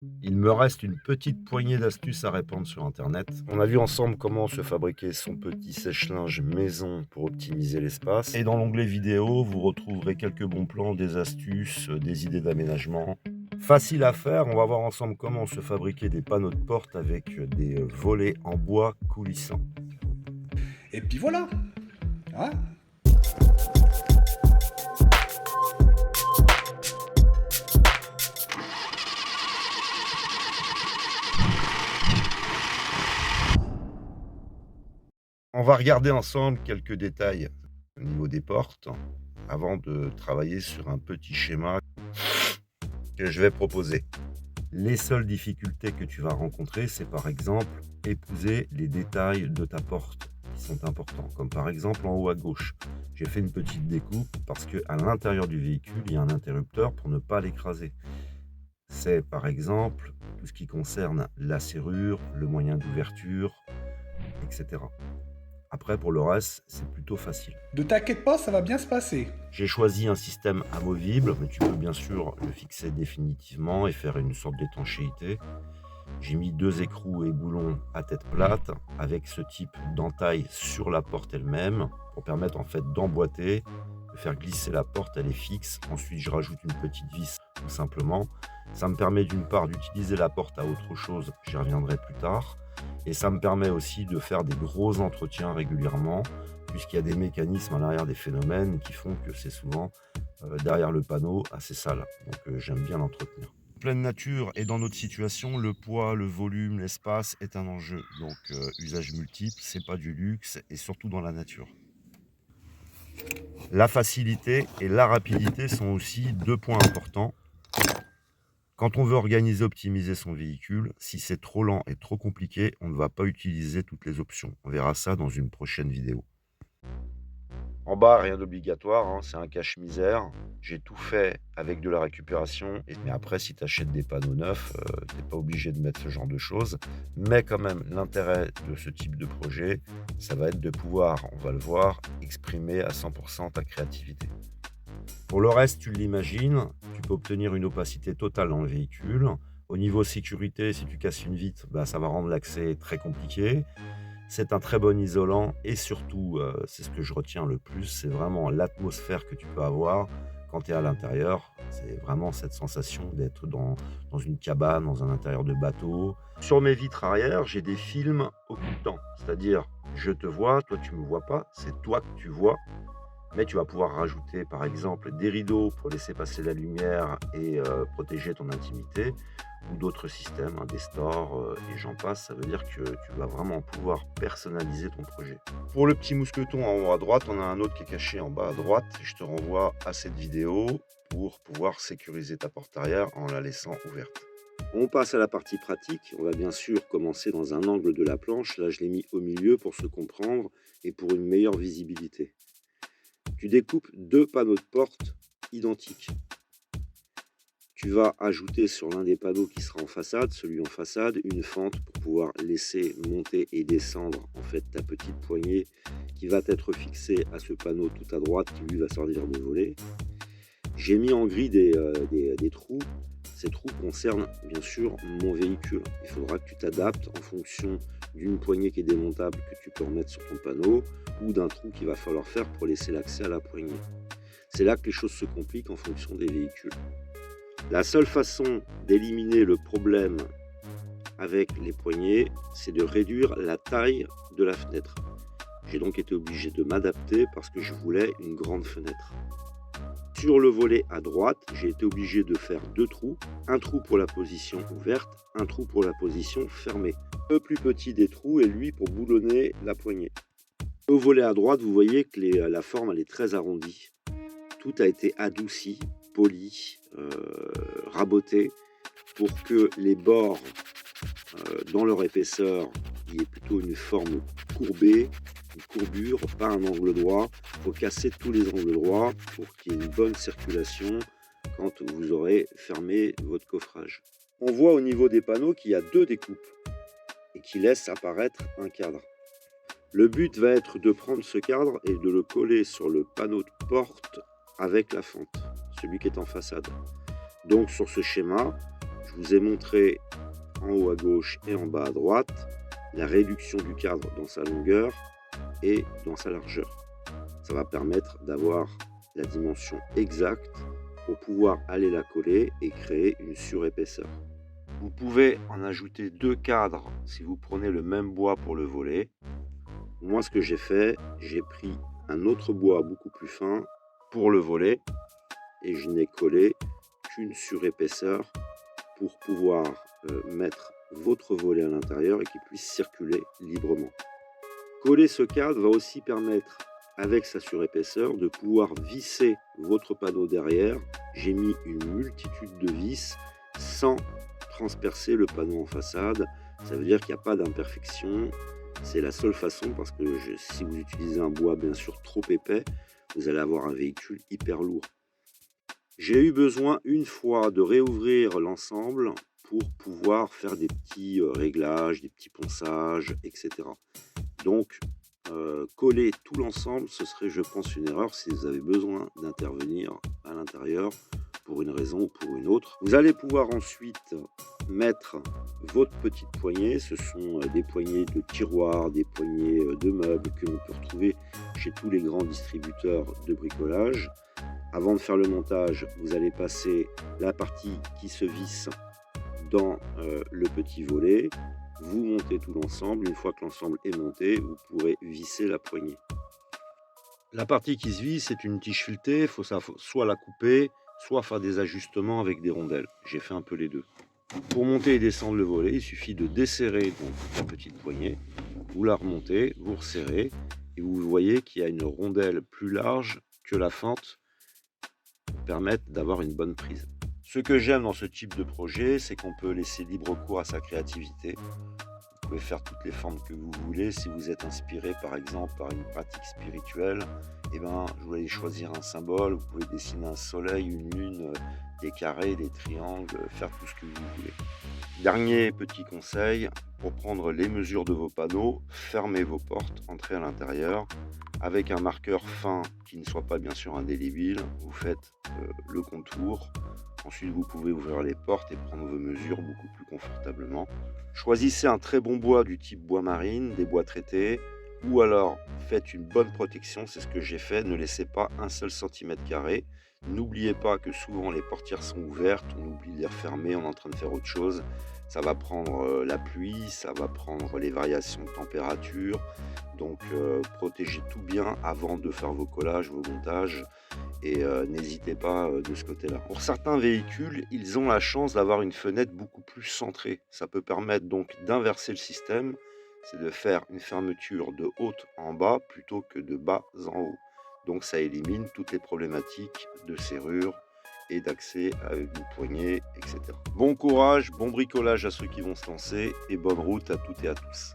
Il me reste une petite poignée d'astuces à répandre sur internet. On a vu ensemble comment se fabriquer son petit sèche-linge maison pour optimiser l'espace. Et dans l'onglet vidéo, vous retrouverez quelques bons plans, des astuces, des idées d'aménagement. Facile à faire, on va voir ensemble comment se fabriquer des panneaux de porte avec des volets en bois coulissants. Et puis voilà, hein. On va regarder ensemble quelques détails au niveau des portes avant de travailler sur un petit schéma que je vais proposer. Les seules difficultés que tu vas rencontrer, c'est par exemple épouser les détails de ta porte qui sont importants, comme par exemple en haut à gauche. J'ai fait une petite découpe parce qu'à l'intérieur du véhicule, il y a un interrupteur pour ne pas l'écraser. C'est par exemple tout ce qui concerne la serrure, le moyen d'ouverture, etc. Après, pour le reste, c'est plutôt facile. Ne t'inquiète pas, ça va bien se passer. J'ai choisi un système amovible, mais tu peux bien sûr le fixer définitivement et faire une sorte d'étanchéité. J'ai mis 2 écrous et boulons à tête plate avec ce type d'entaille sur la porte elle-même pour permettre en fait d'emboîter, de faire glisser la porte, elle est fixe. Ensuite, je rajoute une petite vis tout simplement. Ça me permet d'une part d'utiliser la porte à autre chose, j'y reviendrai plus tard. Et ça me permet aussi de faire des gros entretiens régulièrement, puisqu'il y a des mécanismes à l'arrière des phénomènes qui font que c'est souvent derrière le panneau assez sale. Donc j'aime bien l'entretenir. En pleine nature et dans notre situation, le poids, le volume, l'espace est un enjeu. Donc usage multiple, c'est pas du luxe et surtout dans la nature. La facilité et la rapidité sont aussi 2 points importants. Quand on veut organiser, optimiser son véhicule, si c'est trop lent et trop compliqué, on ne va pas utiliser toutes les options. On verra ça dans une prochaine vidéo. En bas, rien d'obligatoire, hein, c'est un cache-misère. J'ai tout fait avec de la récupération. Mais après, si tu achètes des panneaux neufs, tu n'es pas obligé de mettre ce genre de choses. Mais quand même, l'intérêt de ce type de projet, ça va être de pouvoir, on va le voir, exprimer à 100% ta créativité. Pour le reste, tu l'imagines, tu peux obtenir une opacité totale dans le véhicule. Au niveau sécurité, si tu casses une vitre, bah, ça va rendre l'accès très compliqué. C'est un très bon isolant et surtout, c'est ce que je retiens le plus, c'est vraiment l'atmosphère que tu peux avoir quand tu es à l'intérieur. C'est vraiment cette sensation d'être dans une cabane, dans un intérieur de bateau. Sur mes vitres arrière, j'ai des films occultants, c'est-à-dire je te vois, toi tu me vois pas, c'est toi que tu vois. Mais tu vas pouvoir rajouter, par exemple, des rideaux pour laisser passer la lumière et protéger ton intimité ou d'autres systèmes, hein, des stores et j'en passe. Ça veut dire que tu vas vraiment pouvoir personnaliser ton projet. Pour le petit mousqueton en haut à droite, on a un autre qui est caché en bas à droite. Je te renvoie à cette vidéo pour pouvoir sécuriser ta porte arrière en la laissant ouverte. On passe à la partie pratique. On va bien sûr commencer dans un angle de la planche. Là, je l'ai mis au milieu pour se comprendre et pour une meilleure visibilité. Tu découpes 2 panneaux de porte identiques. Tu vas ajouter sur l'un des panneaux qui sera en façade, celui en façade, une fente pour pouvoir laisser monter et descendre en fait ta petite poignée qui va être fixée à ce panneau tout à droite qui lui va servir de volet. J'ai mis en gris des trous. Ces trous concernent bien sûr mon véhicule. Il faudra que tu t'adaptes en fonction d'une poignée qui est démontable que tu peux remettre sur ton panneau ou d'un trou qu'il va falloir faire pour laisser l'accès à la poignée. C'est là que les choses se compliquent en fonction des véhicules. La seule façon d'éliminer le problème avec les poignées, c'est de réduire la taille de la fenêtre. J'ai donc été obligé de m'adapter parce que je voulais une grande fenêtre. Sur le volet à droite, j'ai été obligé de faire 2 trous, un trou pour la position ouverte, un trou pour la position fermée. Le plus petit des trous est lui pour boulonner la poignée. Au volet à droite, vous voyez que la forme elle est très arrondie. Tout a été adouci, poli, raboté pour que les bords, dans leur épaisseur, il y ait plutôt une forme courbée, une courbure, pas un angle droit. Il faut casser tous les angles droits pour qu'il y ait une bonne circulation quand vous aurez fermé votre coffrage. On voit au niveau des panneaux qu'il y a 2 découpes et qui laissent apparaître un cadre. Le but va être de prendre ce cadre et de le coller sur le panneau de porte avec la fente, celui qui est en façade. Donc sur ce schéma, Je vous ai montré en haut à gauche et en bas à droite la réduction du cadre dans sa longueur et dans sa largeur. Ça va permettre d'avoir la dimension exacte pour pouvoir aller la coller et créer une surépaisseur. Vous pouvez en ajouter 2 cadres si vous prenez le même bois pour le volet. Moi, ce que j'ai fait, j'ai pris un autre bois beaucoup plus fin pour le volet et je n'ai collé qu'une surépaisseur pour pouvoir mettre votre volet à l'intérieur et qu'il puisse circuler librement. Coller ce cadre va aussi permettre, avec sa surépaisseur, de pouvoir visser votre panneau derrière. J'ai mis une multitude de vis sans transpercer le panneau en façade. Ça veut dire qu'il n'y a pas d'imperfection. C'est la seule façon parce que si vous utilisez un bois bien sûr trop épais, vous allez avoir un véhicule hyper lourd. J'ai eu besoin une fois de réouvrir l'ensemble pour pouvoir faire des petits réglages, des petits ponçages, etc. Donc, coller tout l'ensemble, ce serait, je pense, une erreur si vous avez besoin d'intervenir à l'intérieur pour une raison ou pour une autre. Vous allez pouvoir ensuite mettre votre petite poignée. Ce sont des poignées de tiroirs, des poignées de meubles que l'on peut retrouver chez tous les grands distributeurs de bricolage. Avant de faire le montage, vous allez passer la partie qui se visse dans le petit volet. Vous montez tout l'ensemble. Une fois que l'ensemble est monté, vous pourrez visser la poignée. La partie qui se visse, c'est une tige filetée. Il faut soit la couper, soit faire des ajustements avec des rondelles. J'ai fait un peu les deux. Pour monter et descendre le volet, il suffit de desserrer donc la petite poignée. Vous la remontez, vous resserrez et vous voyez qu'il y a une rondelle plus large que la fente pour permettre d'avoir une bonne prise. Ce que j'aime dans ce type de projet, c'est qu'on peut laisser libre cours à sa créativité. Vous pouvez faire toutes les formes que vous voulez. Si vous êtes inspiré par exemple par une pratique spirituelle, vous allez choisir un symbole. Vous pouvez dessiner un soleil, une lune, des carrés, des triangles, faire tout ce que vous voulez. Dernier petit conseil, pour prendre les mesures de vos panneaux, fermez vos portes, entrez à l'intérieur. Avec un marqueur fin qui ne soit pas bien sûr indélébile, vous faites le contour. Ensuite, vous pouvez ouvrir les portes et prendre vos mesures beaucoup plus confortablement. Choisissez un très bon bois du type bois marine, des bois traités, ou alors faites une bonne protection, c'est ce que j'ai fait. Ne laissez pas un seul centimètre carré. N'oubliez pas que souvent les portières sont ouvertes, on oublie de les refermer, on est en train de faire autre chose. Ça va prendre la pluie, ça va prendre les variations de température. Donc protégez tout bien avant de faire vos collages, vos montages. Et n'hésitez pas de ce côté-là. Pour certains véhicules, ils ont la chance d'avoir une fenêtre beaucoup plus centrée. Ça peut permettre donc d'inverser le système. C'est de faire une fermeture de haut en bas plutôt que de bas en haut. Donc ça élimine toutes les problématiques de serrure et d'accès à une poignée, etc. Bon courage, bon bricolage à ceux qui vont se lancer et bonne route à toutes et à tous.